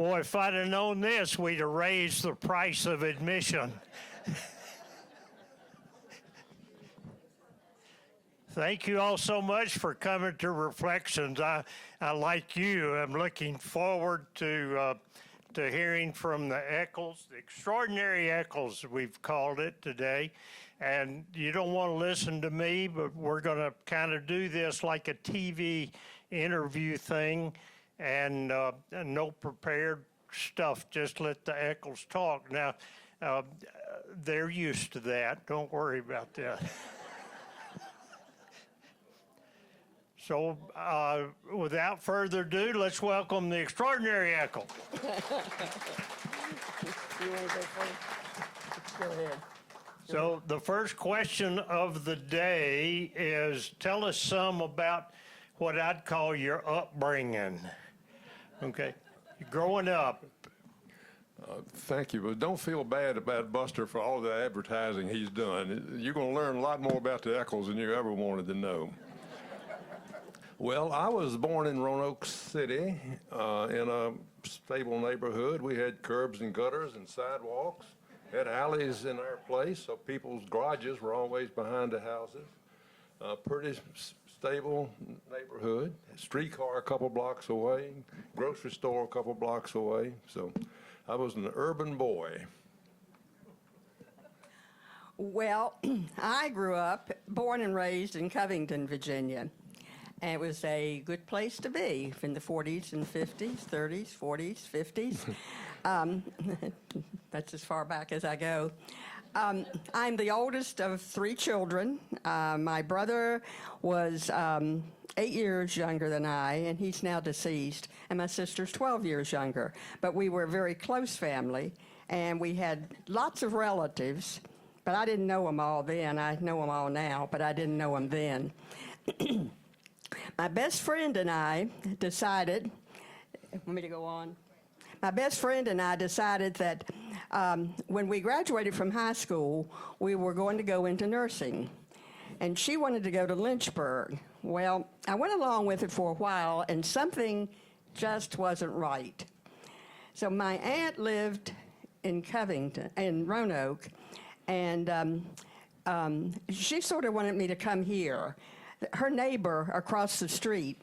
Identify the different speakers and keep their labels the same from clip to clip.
Speaker 1: Boy, if I'd have known this, we'd have raised the price of admission. Thank you all so much for coming to Reflections. I like you, I'm looking forward to hearing from the Eccles, the extraordinary Eccles, we've called it today. And you don't want to listen to me, but we're going to kind of do this like a TV interview thing, and no prepared stuff, just let the Eccles talk. Now, they're used to that. Don't worry about that. So, without further ado, let's welcome the extraordinary Eccles.
Speaker 2: You want to go first? Go ahead.
Speaker 1: So, the first question of the day is, tell us some about what I'd call your upbringing. Okay, growing up.
Speaker 3: Thank you, but don't feel bad about Buster for all the advertising he's done. You're going to learn a lot more about the Eccles than you ever wanted to know. Well, I was born in Roanoke City in a stable neighborhood. We had curbs and gutters and sidewalks, had alleys in our place, so people's garages were always behind the houses. Pretty stable neighborhood, streetcar a couple blocks away, grocery store a couple blocks away, so I was an urban boy.
Speaker 2: Well, I grew up, born and raised in Covington, Virginia. And it was a good place to be in the 40s and 50s, 30s, 40s, 50s. That's as far back as I go. I'm the oldest of three children. My brother was 8 years younger than I, and he's now deceased. And my sister's 12 years younger. But we were a very close family, and we had lots of relatives. But I didn't know them all then. I know them all now, but I didn't know them then. My best friend and I decided, want me to go on? My best friend and I decided that when we graduated from high school, we were going to go into nursing. And she wanted to go to Lynchburg. Well, I went along with it for a while, and something just wasn't right. So my aunt lived in Covington, in Roanoke, and she sort of wanted me to come here. Her neighbor across the street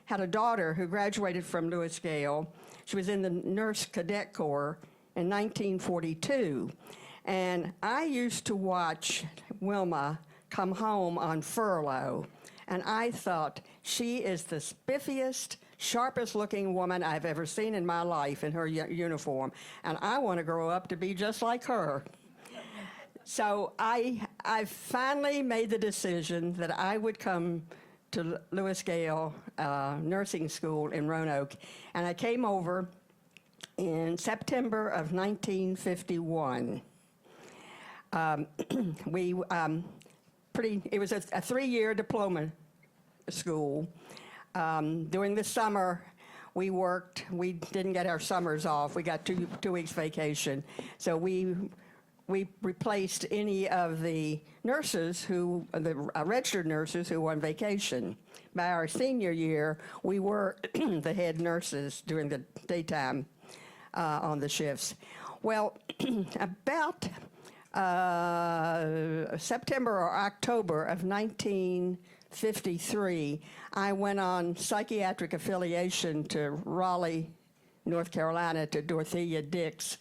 Speaker 2: had a daughter who graduated from Lewis Gale. She was in the Nurse Cadet Corps in 1942. And I used to watch Wilma come home on furlough. And I thought, she is the spiffiest, sharpest looking woman I've ever seen in my life in her uniform. And I want to grow up to be just like her. So I finally made the decision that I would come to Lewis Gale Nursing School in Roanoke, and I came over in September of 1951. It was a 3-year diploma school. During the summer, we worked. We didn't get our summers off. We got two weeks vacation, so we replaced any of the nurses the registered nurses who were on vacation. By our senior year, we were the head nurses during the daytime on the shifts. Well, about September or October of 1953, I went on psychiatric affiliation to Raleigh, North Carolina, to Dorothea Dix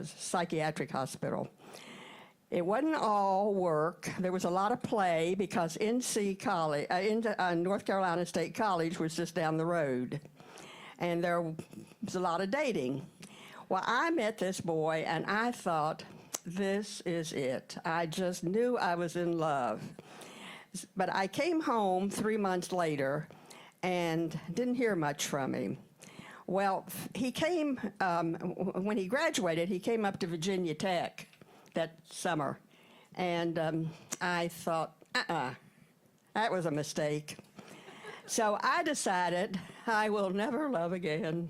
Speaker 2: psychiatric hospital. It wasn't all work. There was a lot of play because NC College, North Carolina State College was just down the road. And there was a lot of dating. Well, I met this boy and I thought, this is it. I just knew I was in love. But I came home 3 months later and didn't hear much from him. Well, he came, when he graduated, he came up to Virginia Tech that summer. And I thought, that was a mistake. So I decided I will never love again.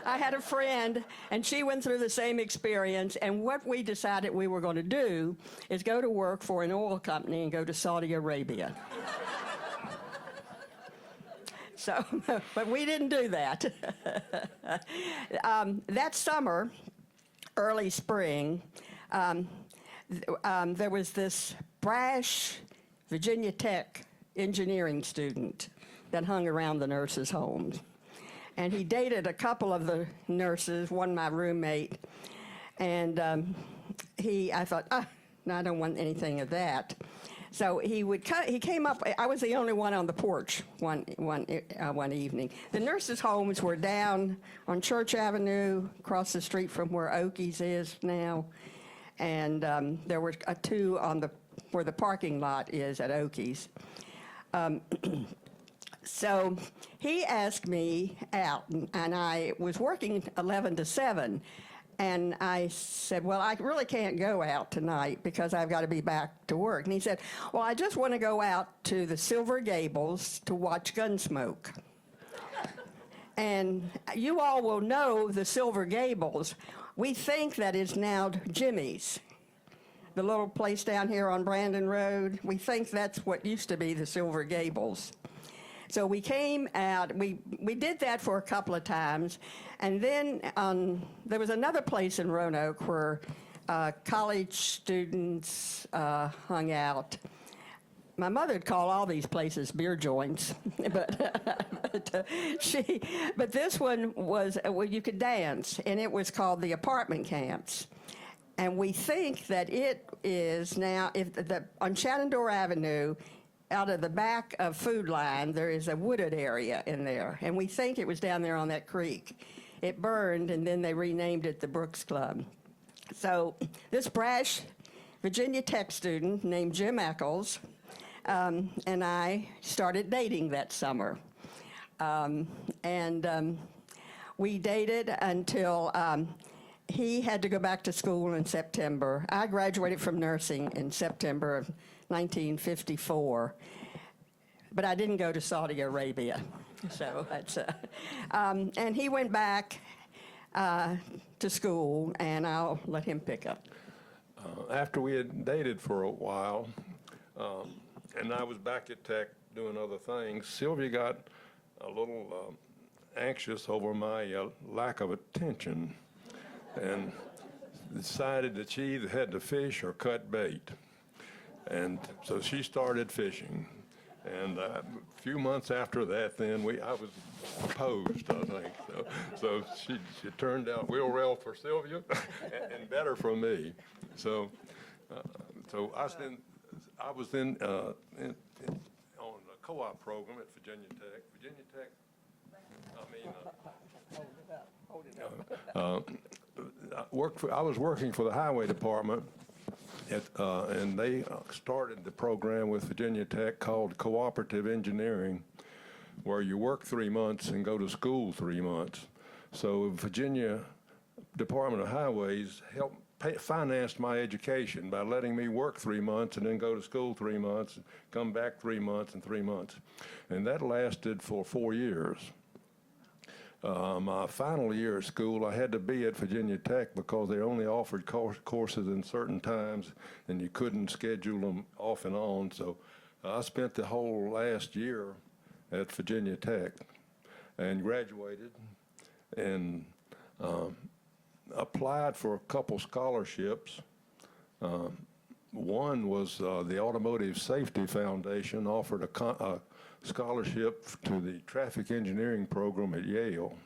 Speaker 2: I had a friend, and she went through the same experience, and what we decided we were going to do is go to work for an oil company and go to Saudi Arabia. So, but we didn't do that. That summer, early spring, there was this brash Virginia Tech engineering student that hung around the nurses' homes. And he dated a couple of the nurses, one my roommate, and I thought, no, I don't want anything of that. So he came up. I was the only one on the porch one evening. The nurses' homes were down on Church Avenue, across the street from where Okies is now, and there were two on where the parking lot is at Okies. So he asked me out, and I was working 11 to 7. And I said, well, I really can't go out tonight because I've got to be back to work. And he said, well, I just want to go out to the Silver Gables to watch Gunsmoke. And you all will know the Silver Gables. We think that is now Jimmy's, the little place down here on Brandon Road. We think that's what used to be the Silver Gables. So we came out, we did that for a couple of times, and then there was another place in Roanoke where college students hung out. My mother would call all these places beer joints, but this one was where you could dance, and it was called the apartment camps. And we think that it is now, on Shenandoah Avenue, out of the back of Food Line, there is a wooded area in there, and we think it was down there on that creek. It burned, and then they renamed it the Brooks Club. So this brash Virginia Tech student named Jim Eccles and I started dating that summer. We dated until he had to go back to school in September. I graduated from nursing in September of 1954, but I didn't go to Saudi Arabia. So that's, and he went back to school, and I'll let him pick up.
Speaker 3: After we had dated for a while, and I was back at Tech doing other things, Sylvia got a little anxious over my lack of attention and decided that she either had to fish or cut bait. And so she started fishing. And a few months after that, then I was proposed, I think. So she turned out real well for Sylvia and better for me. So I was then on a co-op program at Virginia Tech. Virginia Tech.
Speaker 2: Hold it up.
Speaker 3: I was working for the Highway Department. And they started the program with Virginia Tech called Cooperative Engineering, where you work 3 months and go to school 3 months. So Virginia Department of Highways financed my education by letting me work 3 months and then go to school 3 months, come back 3 months and 3 months. And that lasted for 4 years. My final year of school, I had to be at Virginia Tech because they only offered courses in certain times, and you couldn't schedule them off and on. So I spent the whole last year at Virginia Tech and graduated and applied for a couple scholarships. One was the Automotive Safety Foundation offered a scholarship to the traffic engineering program at Yale.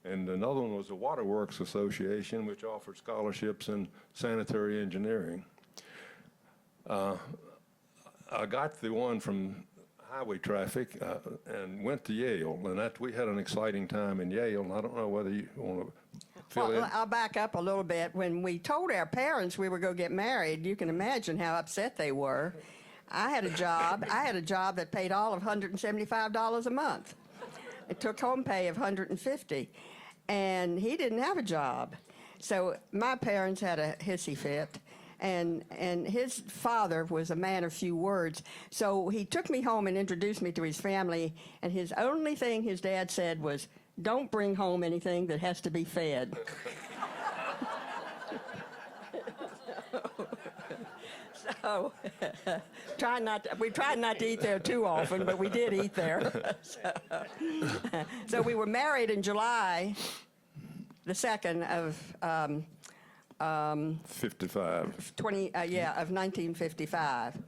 Speaker 3: And another one was the Waterworks Association, which offered scholarships in sanitary engineering. I got the one from highway traffic and went to Yale, and we had an exciting time in Yale, and I don't know whether you want to fill in.
Speaker 2: I'll back up a little bit. When we told our parents we were going to get married, you can imagine how upset they were. I had a job that paid all of $175 a month. It took home pay of $150, and he didn't have a job. So my parents had a hissy fit, and his father was a man of few words. So he took me home and introduced me to his family, and his only thing his dad said was, "Don't bring home anything that has to be fed." So, we tried not to eat there too often, but we did eat there. So we were married in July the 2nd of
Speaker 3: 55.
Speaker 2: of 1955.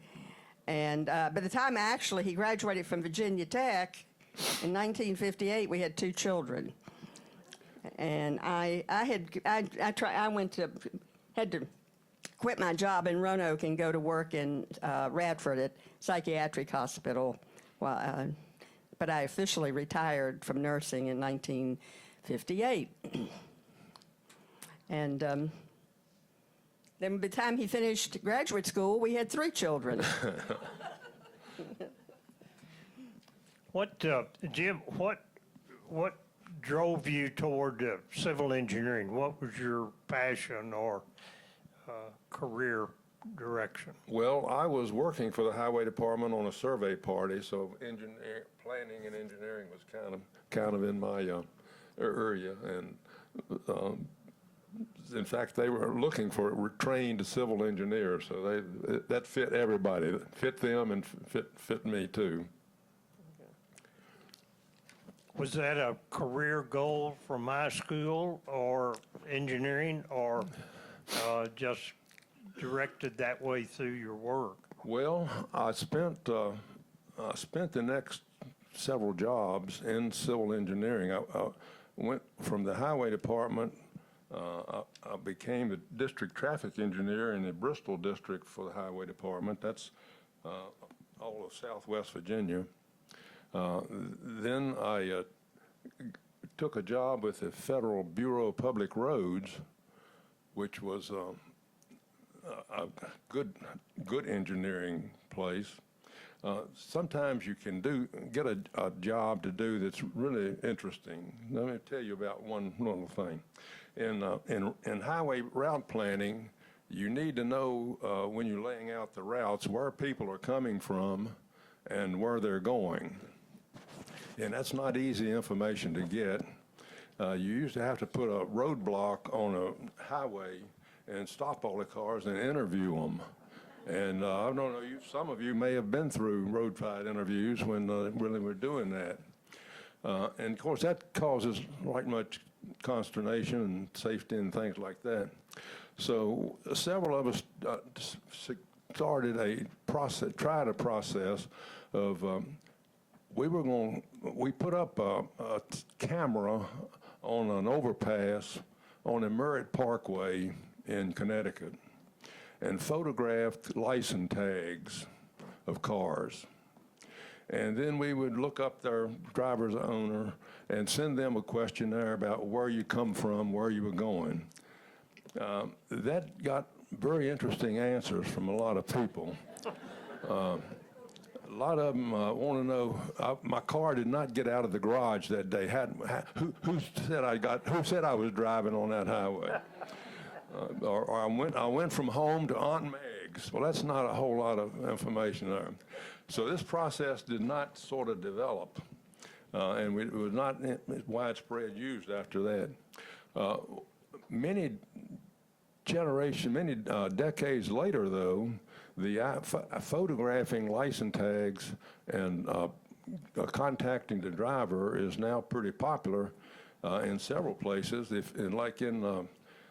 Speaker 2: And by the time actually he graduated from Virginia Tech in 1958, we had 2 children. And I had to quit my job in Roanoke and go to work in Radford at Psychiatric Hospital. But I officially retired from nursing in 1958. And then by the time he finished graduate school, we had 3 children.
Speaker 1: Jim, what drove you toward civil engineering? What was your passion or career direction?
Speaker 3: Well, I was working for the highway department on a survey party, so planning and engineering was kind of in my area, and in fact, they were looking for trained civil engineers, so that fit everybody, fit them and fit me too.
Speaker 1: Was that a career goal from high school or engineering, or just directed that way through your work?
Speaker 3: Well, I spent the next several jobs in civil engineering. I went from the highway department. I became the district traffic engineer in the Bristol district for the highway department. That's all of Southwest Virginia. Then I took a job with the Federal Bureau of Public Roads, which was a good engineering place. Sometimes you can get a job to do that's really interesting. Let me tell you about one little thing. In highway route planning, you need to know when you're laying out the routes where people are coming from and where they're going. And that's not easy information to get. You used to have to put a roadblock on a highway and stop all the cars and interview them. And I don't know, some of you may have been through roadside interviews when really we're doing that. And of course that causes like much consternation and safety and things like that. So several of us started tried a process of, we put up a camera on an overpass on the Merritt Parkway in Connecticut and photographed license tags of cars. And then we would look up their driver's owner and send them a questionnaire about where you come from, where you were going. That got very interesting answers from a lot of people. A lot of them want to know, my car did not get out of the garage that day. Who said I was driving on that highway? Or I went from home to Aunt Meg's. Well, that's not a whole lot of information there. So this process did not sort of develop, and it was not widespread used after that. Many decades later, though, the photographing license tags and contacting the driver is now pretty popular in several places.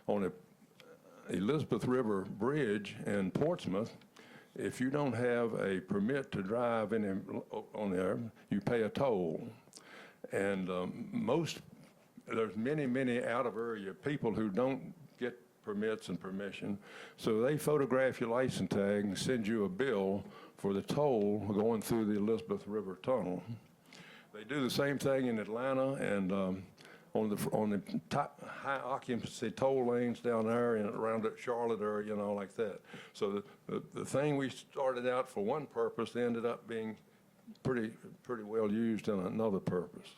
Speaker 3: On the Elizabeth River Bridge in Portsmouth, if you don't have a permit to drive on there, you pay a toll. And there's many out-of-area people who don't get permits and permission, so they photograph your license tag and send you a bill for the toll going through the Elizabeth River Tunnel. They do the same thing in Atlanta and on the top high occupancy toll lanes down there and around Charlotte area, like that. So the thing we started out for one purpose ended up being pretty well used in another purpose.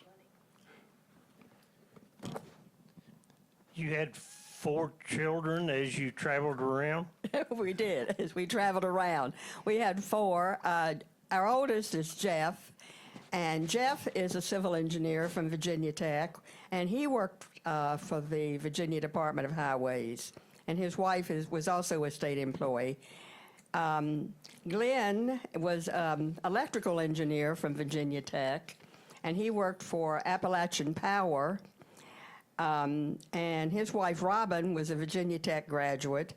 Speaker 1: You had 4 children as you traveled around?
Speaker 2: We did, as we traveled around. We had 4. Our oldest is Jeff, and Jeff is a civil engineer from Virginia Tech, and he worked for the Virginia Department of Highways, and his wife was also a state employee. Glenn was electrical engineer from Virginia Tech, and he worked for Appalachian Power. And his wife, Robin, was a Virginia Tech graduate,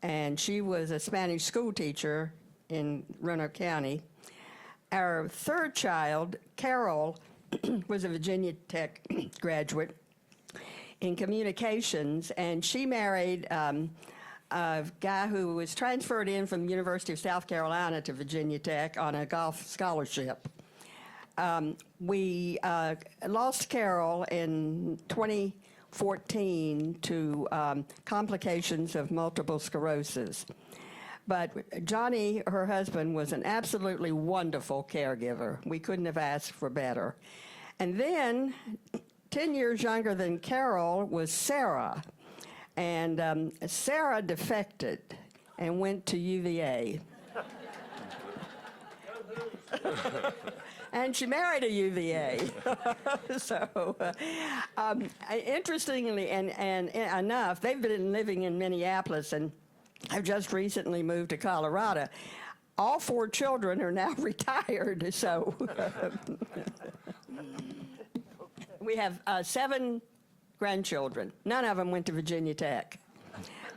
Speaker 2: and she was a Spanish school teacher in Roanoke County. Our third child, Carol, was a Virginia Tech graduate in communications, and she married a guy who was transferred in from the University of South Carolina to Virginia Tech on a golf scholarship. We lost Carol in 2014 to complications of multiple sclerosis. But Johnny, her husband, was an absolutely wonderful caregiver. We couldn't have asked for better. And then, 10 years younger than Carol was Sarah. And Sarah defected and went to UVA. And she married a UVA. So, interestingly and enough, they've been living in Minneapolis and have just recently moved to Colorado. All 4 children are now retired, so we have 7 grandchildren. None of them went to Virginia Tech.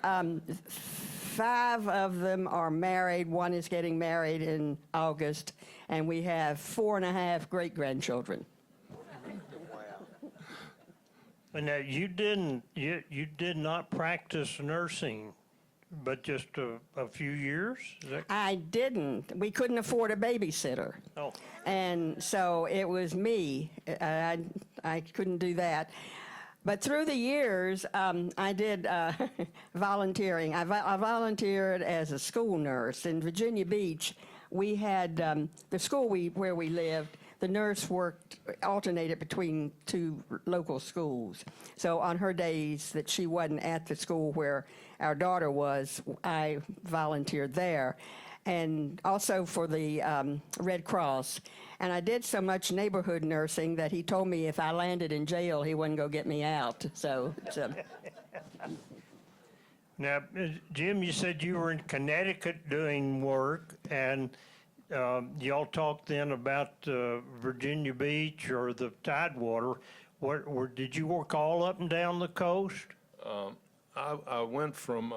Speaker 2: 5 of them are married. 1 is getting married in August, and we have 4.5 great-grandchildren.
Speaker 1: And now you did not practice nursing, but just a few years? Is that?
Speaker 2: I didn't. We couldn't afford a babysitter.
Speaker 1: Oh.
Speaker 2: And so it was me. I couldn't do that. But through the years, I did volunteering. I volunteered as a school nurse. In Virginia Beach, we had the school where we lived, the nurse alternated between 2 local schools. So on her days that she wasn't at the school where our daughter was, I volunteered there. And also for the Red Cross. And I did so much neighborhood nursing that he told me if I landed in jail, he wouldn't go get me out. So.
Speaker 1: Now, Jim, you said you were in Connecticut doing work, and y'all talked then about Virginia Beach or the Tidewater. Did you work all up and down the coast?
Speaker 3: I went from,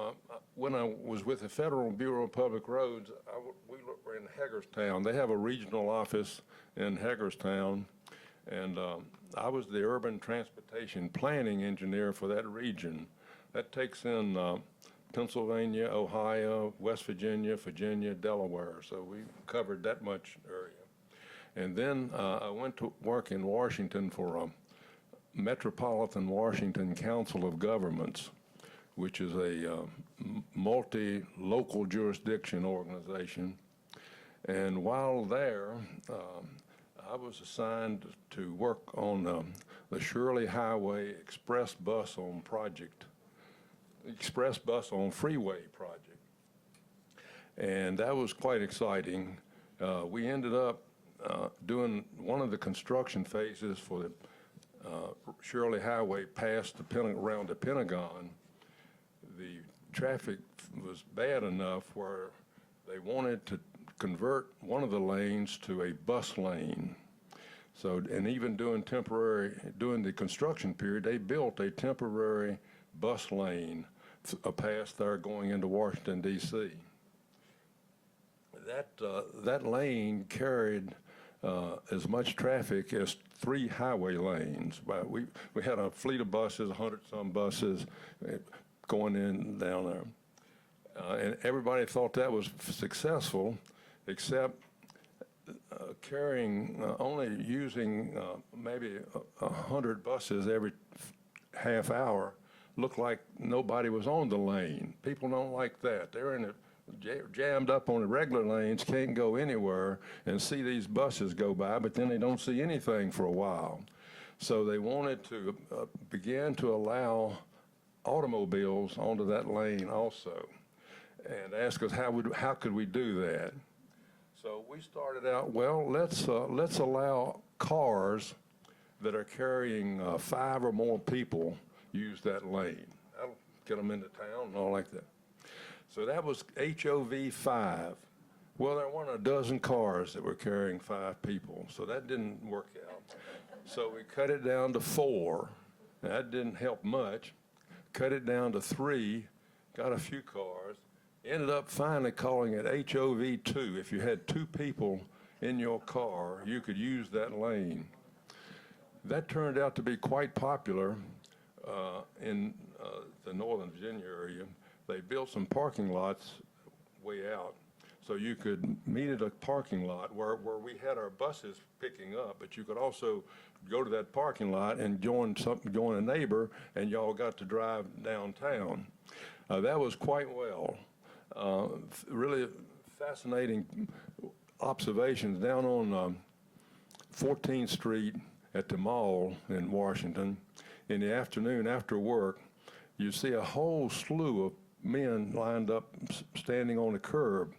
Speaker 3: when I was with the Federal Bureau of Public Roads, we were in Hagerstown. They have a regional office in Hagerstown, and I was the urban transportation planning engineer for that region. That takes in Pennsylvania, Ohio, West Virginia, Delaware, so we covered that much area. And then I went to work in Washington for Metropolitan Washington Council of Governments, which is a multi-local jurisdiction organization. And while there, I was assigned to work on the Shirley Highway Express Bus on Freeway project. And that was quite exciting. We ended up doing one of the construction phases for the Shirley Highway past around the Pentagon. The traffic was bad enough where they wanted to convert one of the lanes to a bus lane. So, and even during the construction period, they built a temporary bus lane past there going into Washington, D.C. That lane carried as much traffic as 3 highway lanes. We had a fleet of buses, 100-some buses, going in down there. And everybody thought that was successful, except only using maybe 100 buses every half hour looked like nobody was on the lane. People don't like that. They're jammed up on the regular lanes, can't go anywhere, and see these buses go by, but then they don't see anything for a while. So they wanted to begin to allow automobiles onto that lane also, and asked us how could we do that. So we started out, well, let's allow cars that are carrying 5 or more people use that lane. That'll get them into town and all like that. So that was HOV 5. Well, there weren't a dozen cars that were carrying 5 people, so that didn't work out. So we cut it down to 4. That didn't help much. Cut it down to 3, got a few cars, ended up finally calling it HOV 2. If you had 2 people in your car, you could use that lane. That turned out to be quite popular in the Northern Virginia area. They built some parking lots way out, so you could meet at a parking lot where we had our buses picking up, but you could also go to that parking lot and join a neighbor, and y'all got to drive downtown. That was quite well. Really fascinating observations down on 14th Street at the mall in Washington. In the afternoon after work, you see a whole slew of men lined up standing on the curb,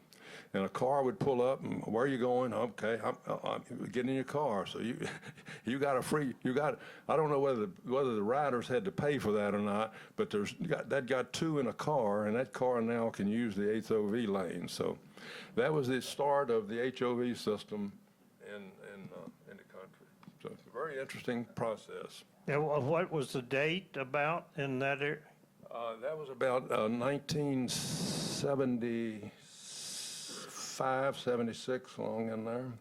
Speaker 3: and a car would pull up and, where are you going? Okay, I'm getting in your car. So you got a free, I don't know whether the riders had to pay for that or not, but that got 2 in a car, and that car now can use the HOV lane. So that was the start of the HOV system in the country. So it's a very interesting process.
Speaker 1: Now, what was the date about in that area?
Speaker 3: That was about 1975, 76, along in there.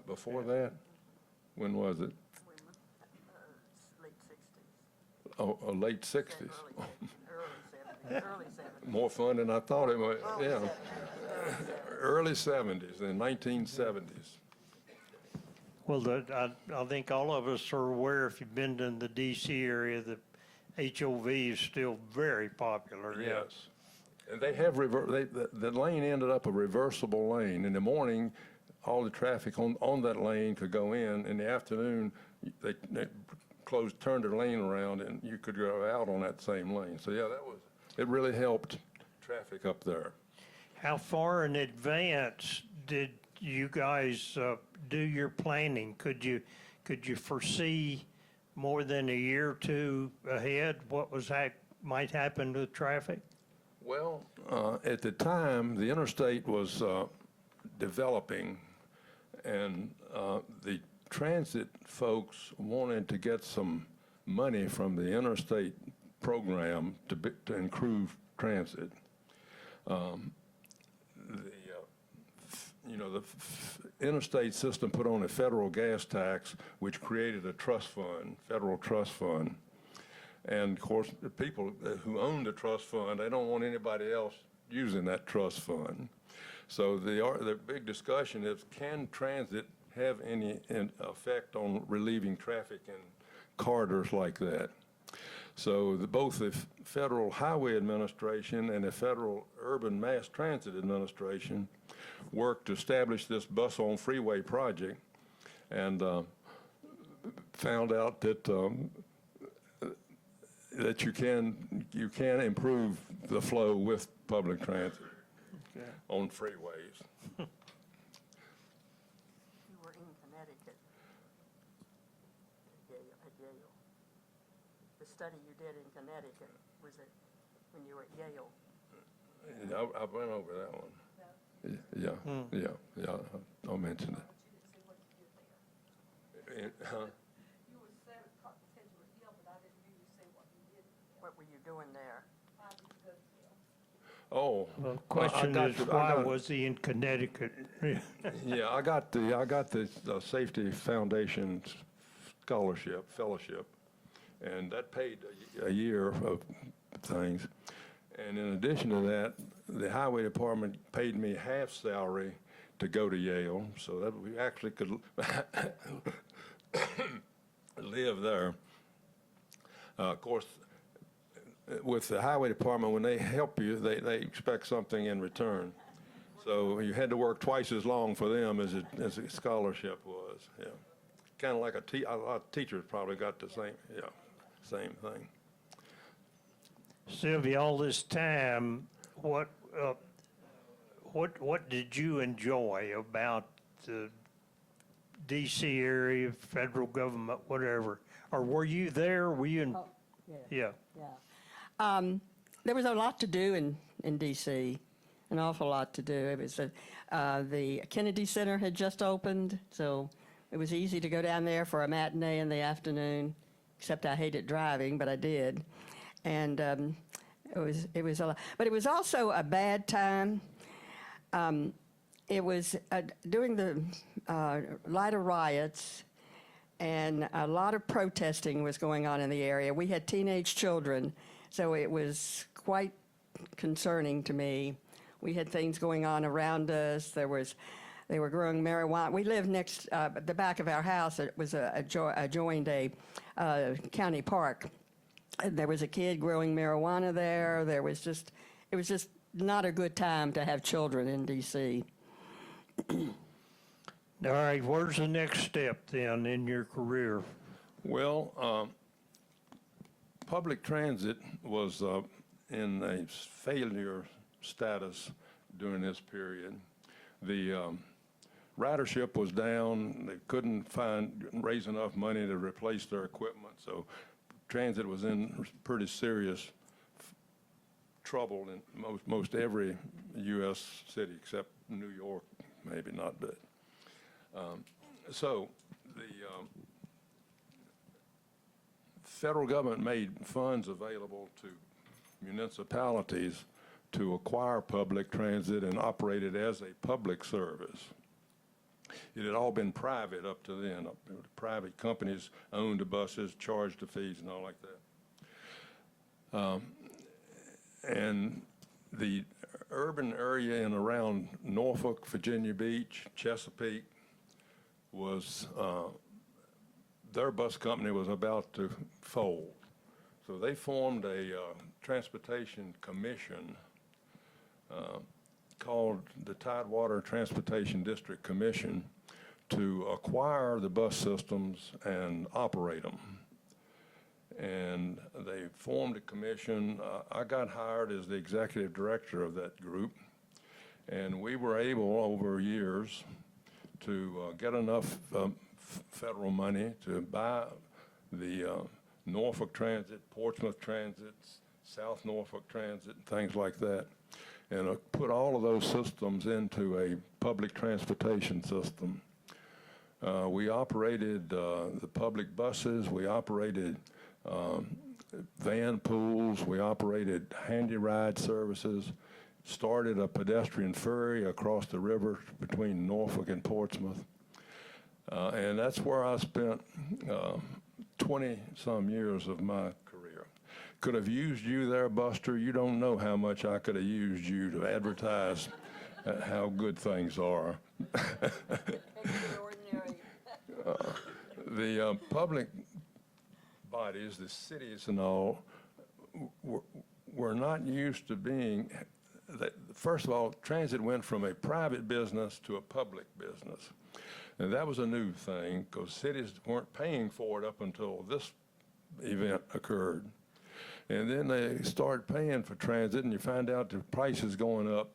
Speaker 3: Before that? When was it?
Speaker 2: Late 60s.
Speaker 3: Oh, late 60s.
Speaker 2: Early 70s.
Speaker 3: More fun than I thought it was. Yeah. Early 70s, the 1970s.
Speaker 1: Well, I think all of us are aware, if you've been in the D.C. area, the HOV is still very popular.
Speaker 3: Yes. And they have the lane ended up a reversible lane. In the morning, all the traffic on that lane could go in. In the afternoon, they turned their lane around, and you could go out on that same lane. So yeah, it really helped traffic up there.
Speaker 1: How far in advance did you guys do your planning? Could you foresee more than a year or 2 ahead what might happen to traffic?
Speaker 3: Well, at the time, the interstate was developing, and the transit folks wanted to get some money from the interstate program to improve transit. The interstate system put on a federal gas tax, which created a trust fund, federal trust fund. And of course, the people who own the trust fund, they don't want anybody else using that trust fund. So the big discussion is, can transit have any effect on relieving traffic in corridors like that? So both the Federal Highway Administration and the Federal Urban Mass Transit Administration worked to establish this bus on freeway project, and found out that that you can improve the flow with public transit on freeways.
Speaker 2: You were in Connecticut at Yale. The study you did in Connecticut, was it when you were at Yale?
Speaker 3: I went over that one. Yeah. I'll mention it.
Speaker 4: You said you were ill, but I didn't hear you say what you did.
Speaker 2: What were you doing there?
Speaker 4: How did you go to Yale?
Speaker 3: Oh,
Speaker 1: The question is, why was he in Connecticut?
Speaker 3: yeah, I got the Safety Foundation fellowship, and that paid a year of things. And in addition to that, the highway department paid me half salary to go to Yale, so that we actually could live there. Of course, with the highway department, when they help you, they expect something in return. So you had to work twice as long for them as a scholarship was. Yeah, kind of like a lot of teachers probably got the same thing.
Speaker 1: Sylvia, all this time, what did you enjoy about the D.C. area, federal government, whatever? Or were you there? Were you in?
Speaker 2: Yeah. There was a lot to do in in D.C., an awful lot to do. It was the Kennedy Center had just opened, so it was easy to go down there for a matinee in the afternoon, except I hated driving, but I did. And it was a lot. But it was also a bad time. It was during the light of riots, and a lot of protesting was going on in the area. We had teenage children, so it was quite concerning to me. We had things going on around us. They were growing marijuana. We lived next, the back of our house. It was adjoined a county park. And there was a kid growing marijuana there. It was just not a good time to have children in D.C.
Speaker 1: All right, where's the next step then in your career?
Speaker 3: Well, public transit was in a failure status during this period. The ridership was down. They couldn't raise enough money to replace their equipment, so transit was in pretty serious trouble in most every U.S. city except New York, maybe not, but so the federal government made funds available to municipalities to acquire public transit and operate it as a public service. It had all been private up to then. Private companies owned the buses, charged the fees, and all like that. And the urban area in around Norfolk, Virginia Beach, Chesapeake was, their bus company was about to fold. So they formed a transportation commission called the Tidewater Transportation District Commission to acquire the bus systems and operate them. And they formed a commission. I got hired as the executive director of that group, and we were able over years to get enough federal money to buy the Norfolk Transit, Portsmouth Transit, South Norfolk Transit, things like that, and put all of those systems into a public transportation system. We operated the public buses, we operated van pools, we operated handy ride services, started a pedestrian ferry across the river between Norfolk and Portsmouth. And that's where I spent 20-some years of my career. Could have used you there, Buster. You don't know how much I could have used you to advertise how good things are.
Speaker 2: Extraordinary.
Speaker 3: The public bodies, the cities and all, were not used to being, first of all, transit went from a private business to a public business. And that was a new thing because cities weren't paying for it up until this event occurred. And then they started paying for transit, and you find out the price is going up.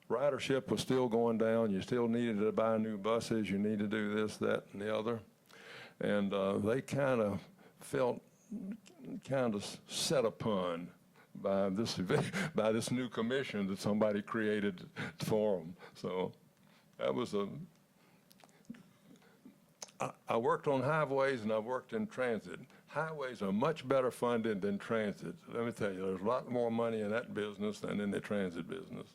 Speaker 3: Ridership was still going down. You still needed to buy new buses. You need to do this, that, and the other. And they kind of felt kind of set upon by this event, by this new commission that somebody created for them. So that was I worked on highways and I worked in transit. Highways are much better funded than transit. Let me tell you, there's a lot more money in that business than in the transit business.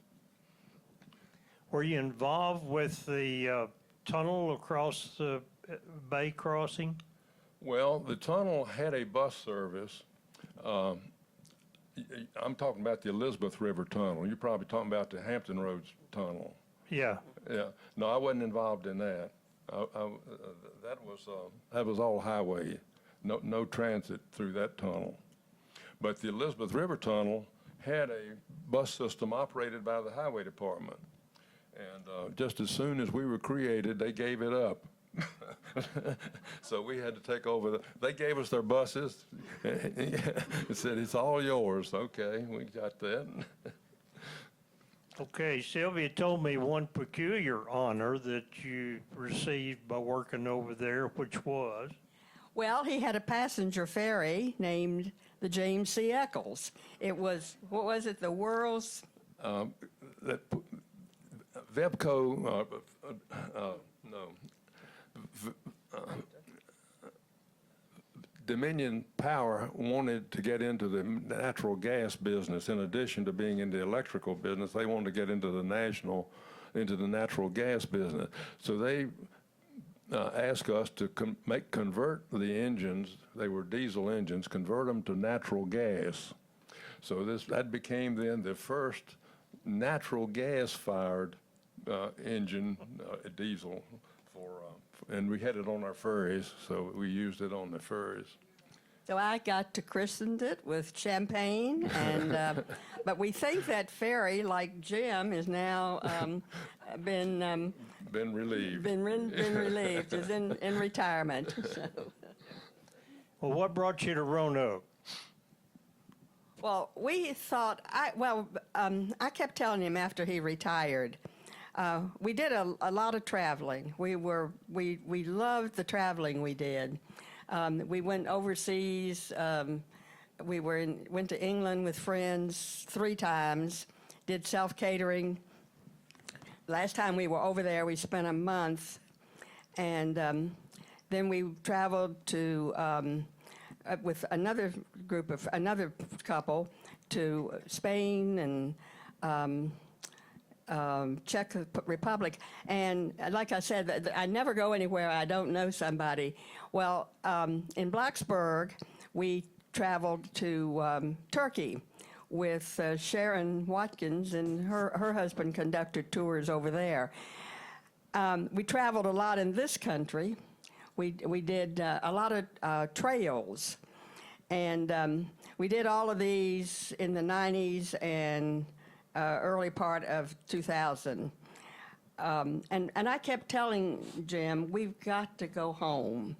Speaker 1: Were you involved with the tunnel across the Bay Crossing?
Speaker 3: Well, the tunnel had a bus service. I'm talking about the Elizabeth River Tunnel. You're probably talking about the Hampton Roads Tunnel.
Speaker 1: Yeah.
Speaker 3: Yeah. No, I wasn't involved in that. That was all highway. No transit through that tunnel. But the Elizabeth River Tunnel had a bus system operated by the highway department. And just as soon as we were created, they gave it up. So we had to take over. They gave us their buses. It said, it's all yours. Okay, we got that.
Speaker 1: Okay, Sylvia told me one peculiar honor that you received by working over there, which was?
Speaker 2: Well, he had a passenger ferry named the James C. Eccles. It was, what was it, the world's
Speaker 3: that Vebco, no, Dominion Power wanted to get into the natural gas business. In addition to being in the electrical business, they wanted to get into the natural gas business. So they asked us to convert the engines. They were diesel engines, convert them to natural gas. So that became then the first natural gas-fired engine, diesel, and we had it on our ferries, so we used it on the ferries.
Speaker 2: So I got to christen it with champagne, and but we think that ferry, like Jim, is now been
Speaker 3: Relieved.
Speaker 2: been relieved, is in retirement. So.
Speaker 1: Well, what brought you to Roanoke?
Speaker 2: Well, we thought, I kept telling him after he retired, we did a lot of traveling. We loved the traveling we did. We went overseas. Went to England with friends 3 times, did self-catering. Last time we were over there, we spent a month, and then we traveled to with another couple to Spain and Czech Republic. And like I said, I never go anywhere I don't know somebody. Well, in Blacksburg, we traveled to Turkey with Sharon Watkins, and her husband conducted tours over there. We traveled a lot in this country. We did a lot of trails, and we did all of these in the 90s and early part of 2000. And I kept telling Jim, we've got to go home.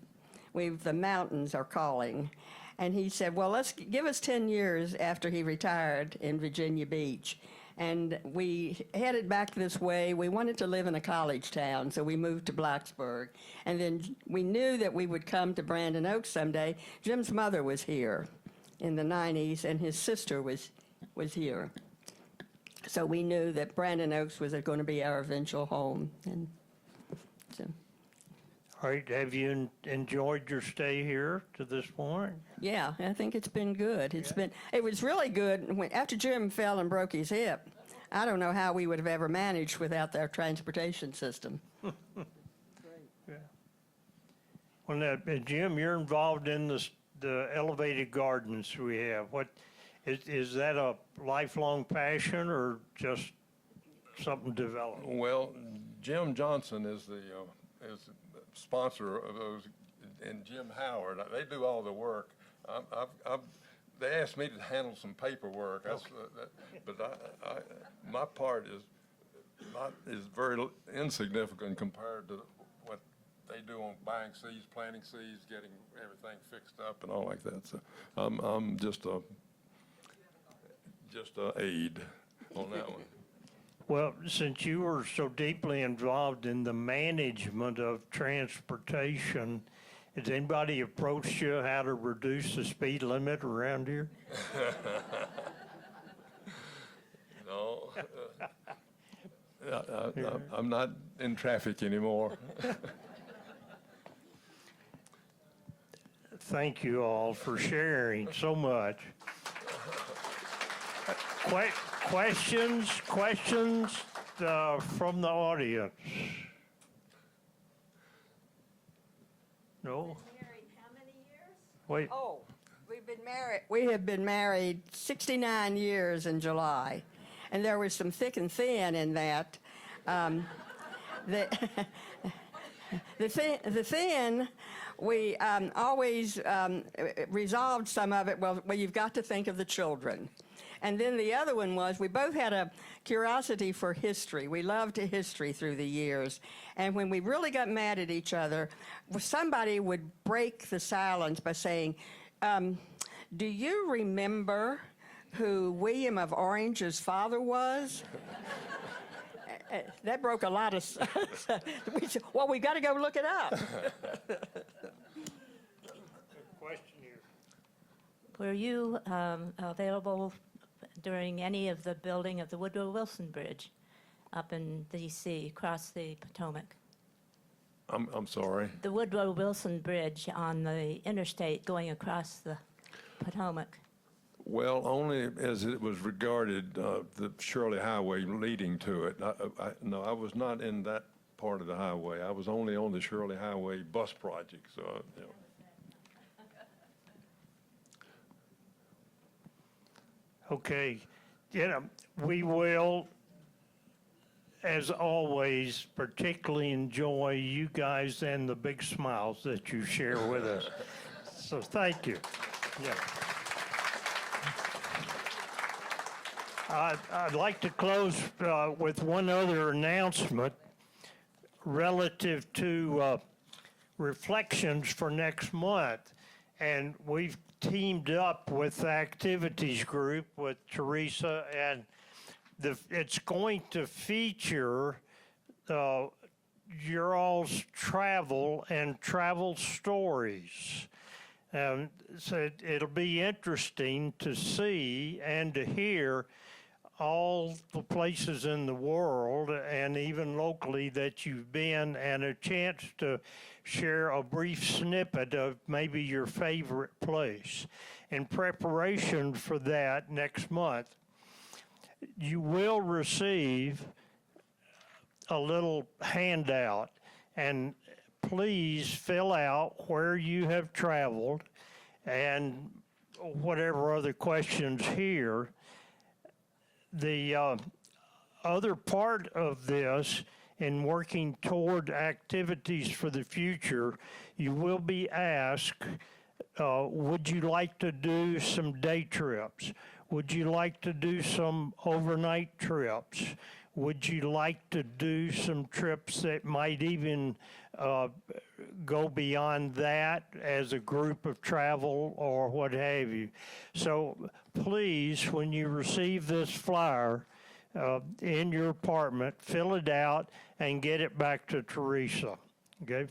Speaker 2: The mountains are calling. And he said, well, give us 10 years after he retired in Virginia Beach. And we headed back this way. We wanted to live in a college town, so we moved to Blacksburg. And then we knew that we would come to Brandon Oaks someday. Jim's mother was here in the 90s, and his sister was here. So we knew that Brandon Oaks was going to be our eventual home. And so.
Speaker 1: All right, have you enjoyed your stay here to this point?
Speaker 2: Yeah, I think it's been good. It was really good after Jim fell and broke his hip. I don't know how we would have ever managed without their transportation system.
Speaker 1: Yeah. Well, now, Jim, you're involved in the elevated gardens we have. What is that a lifelong passion or just something developed?
Speaker 3: Well, Jim Johnson is the sponsor of those, and Jim Howard. They do all the work. They asked me to handle some paperwork. But my part is very insignificant compared to what they do on buying seeds, planting seeds, getting everything fixed up, and all like that. So I'm just a aide on that one.
Speaker 1: Well, since you were so deeply involved in the management of transportation, has anybody approached you how to reduce the speed limit around here?
Speaker 3: No. I'm not in traffic anymore.
Speaker 1: Thank you all for sharing so much. Questions from the audience? No?
Speaker 2: Married how many years?
Speaker 1: Wait,
Speaker 2: Oh, we have been married 69 years in July, and there was some thick and thin in that. The thin, we always resolved some of it. Well, you've got to think of the children. And then the other one was we both had a curiosity for history. We loved history through the years. And when we really got mad at each other, somebody would break the silence by saying, do you remember who William of Orange's father was? That broke a lot of... We said, well, we got to go look it up.
Speaker 1: question here.
Speaker 5: Were you available during any of the building of the Woodrow Wilson Bridge up in D.C. across the Potomac.
Speaker 3: I'm sorry.
Speaker 5: The Woodrow Wilson Bridge on the interstate going across the Potomac.
Speaker 3: Well, only as it was regarded the Shirley Highway leading to it. No, I was not in that part of the highway. I was only on the Shirley Highway bus project. So, you know.
Speaker 1: Okay, we will, as always, particularly enjoy you guys and the big smiles that you share with us. So thank you. Yeah. I'd like to close with one other announcement relative to reflections for next month. And we've teamed up with the activities group with Teresa, and it's going to feature your all's travel and travel stories. So it'll be interesting to see and to hear all the places in the world and even locally that you've been, and a chance to share a brief snippet of maybe your favorite place. In preparation for that next month, you will receive a little handout, and please fill out where you have traveled and whatever other questions here. The other part of this, in working toward activities for the future, you will be asked, would you like to do some day trips? Would you like to do some overnight trips? Would you like to do some trips that might even go beyond that as a group of travel or what have you? So please, when you receive this flyer in your apartment, fill it out and get it back to Teresa. Okay,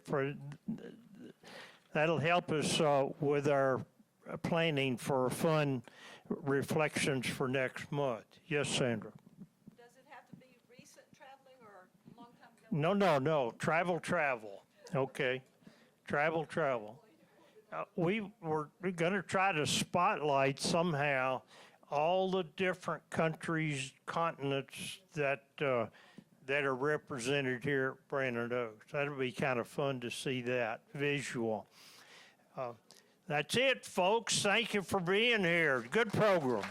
Speaker 1: that'll help us with our planning for fun reflections for next month. Yes, Sandra.
Speaker 4: Does it have to be recent traveling or a long time ago?
Speaker 1: No. Travel. Okay. Travel. We're going to try to spotlight somehow all the different countries, continents that are represented here at Brandon Oaks. That'll be kind of fun to see that visual. That's it, folks. Thank you for being here. Good program.